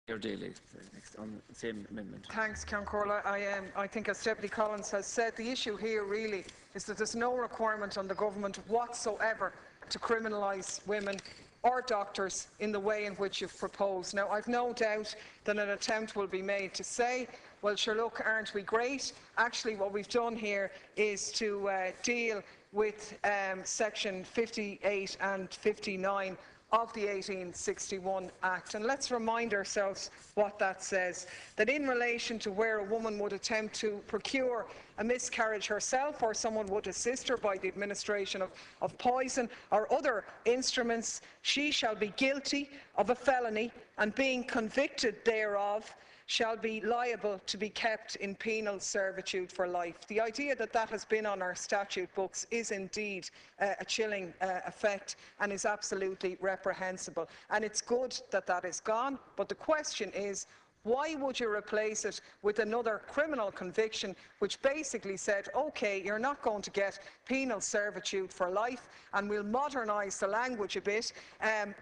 Daly, next on the same amendment. Thanks, Corla. I think, as Deputy Collins has said, the issue here really is that there's no requirement on the government whatsoever to criminalise women or doctors in the way in which you've proposed. Now, I've no doubt that an attempt will be made to say, well, sure, look, aren't we great? Actually, what we've done here is to deal with Section 58 and 59 of the 1861 Act. And let's remind ourselves what that says, that in relation to where a woman would attempt to procure a miscarriage herself, or someone would assist her by the administration of poison or other instruments, she shall be guilty of a felony, and being convicted thereof, shall be liable to be kept in penal servitude for life. The idea that that has been on our statute books is indeed a chilling effect and is absolutely reprehensible. And it's good that that is gone, but the question is, why would you replace it with another criminal conviction which basically said, OK, you're not going to get penal servitude for life, and we'll modernise the language a bit,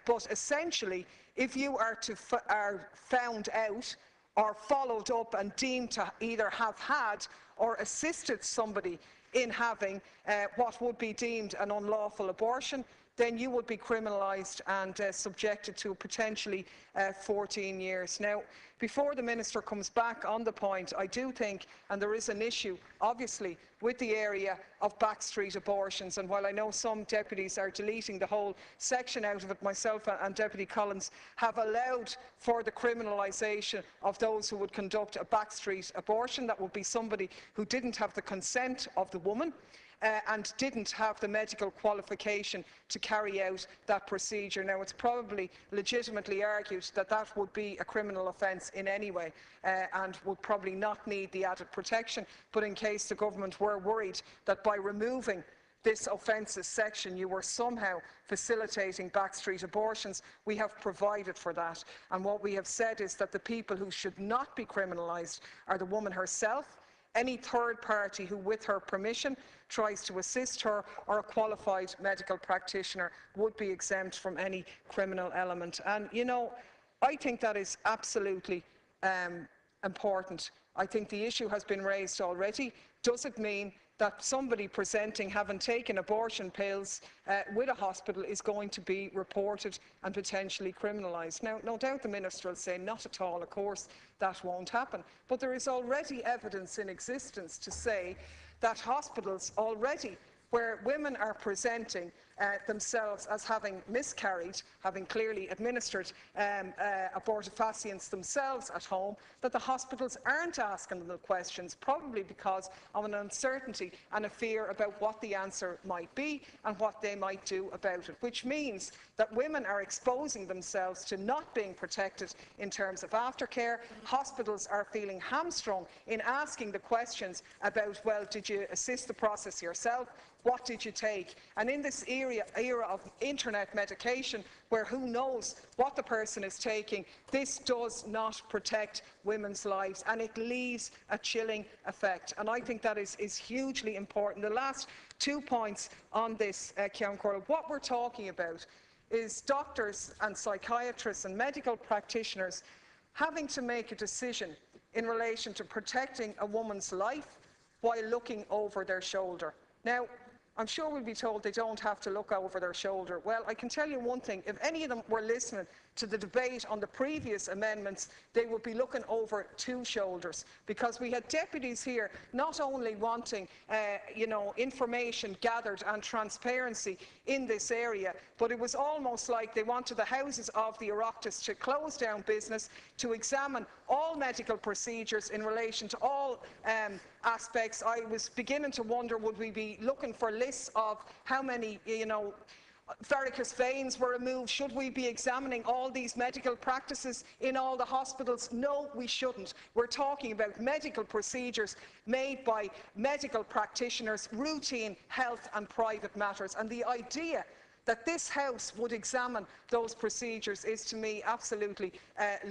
but essentially, if you are found out or followed up and deemed to either have had or assisted somebody in having what would be deemed an unlawful abortion, then you would be criminalised and subjected to potentially 14 years. Now, before the Minister comes back on the point, I do think, and there is an issue, obviously, with the area of backstreet abortions, and while I know some deputies are deleting the whole section out of it, myself and Deputy Collins have allowed for the criminalisation of those who would conduct a backstreet abortion. That would be somebody who didn't have the consent of the woman, and didn't have the medical qualification to carry out that procedure. Now, it's probably legitimately argued that that would be a criminal offence in any way, and would probably not need the added protection, but in case the government were worried that by removing this offences section you were somehow facilitating backstreet abortions, we have provided for that. And what we have said is that the people who should not be criminalised are the woman herself, any third party who, with her permission, tries to assist her, or a qualified medical practitioner would be exempt from any criminal element. And, you know, I think that is absolutely important. I think the issue has been raised already. Does it mean that somebody presenting having taken abortion pills with a hospital is going to be reported and potentially criminalised? Now, no doubt the Minister will say not at all, of course that won't happen. But there is already evidence in existence to say that hospitals already, where women are presenting themselves as having miscarried, having clearly administered abortifacients themselves at home, that the hospitals aren't asking them the questions, probably because of an uncertainty and a fear about what the answer might be and what they might do about it, which means that women are exposing themselves to not being protected in terms of aftercare. Hospitals are feeling hamstrung in asking the questions about, well, did you assist the process yourself? What did you take? And in this era of internet medication, where who knows what the person is taking, this does not protect women's lives, and it leaves a chilling effect. And I think that is hugely important. The last 2 points on this, Ceann Comhairle, what we're talking about is doctors and psychiatrists and medical practitioners having to make a decision in relation to protecting a woman's life while looking over their shoulder. Now, I'm sure we'll be told they don't have to look over their shoulder. Well, I can tell you one thing. If any of them were listening to the debate on the previous amendments, they would be looking over two shoulders, because we had deputies here not only wanting information gathered and transparency in this area, but it was almost like they wanted the houses of the Oireachtas to close down business, to examine all medical procedures in relation to all aspects. I was beginning to wonder, would we be looking for lists of how many, varicose veins were removed? Should we be examining all these medical practices in all the hospitals? No, we shouldn't. We're talking about medical procedures made by medical practitioners, routine health and private matters. And the idea that this House would examine those procedures is, to me, absolutely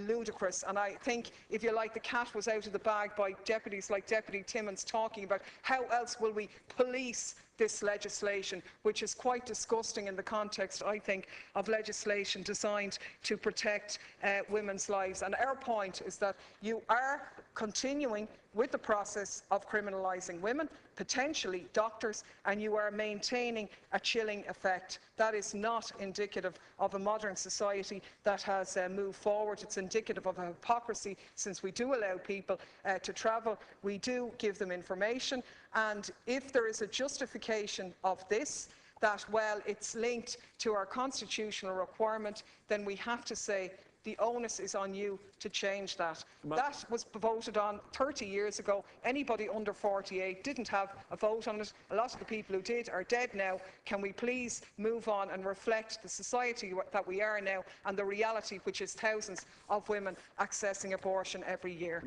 ludicrous. And I think, if you like, the cat was out of the bag by deputies like Deputy Timmins talking about how else will we police this legislation, which is quite disgusting in the context, I think, of legislation designed to protect women's lives. And our point is that you are continuing with the process of criminalising women, potentially doctors, and you are maintaining a chilling effect. That is not indicative of a modern society that has moved forward. It's indicative of a hypocrisy, since we do allow people to travel, we do give them information, and if there is a justification of this, that, well, it's linked to our constitutional requirement, then we have to say the onus is on you to change that. That was voted on 30 years ago. Anybody under 48 didn't have a vote on it. A lot of the people who did are dead now. Can we please move on and reflect the society that we are now and the reality, which is thousands of women accessing abortion every year?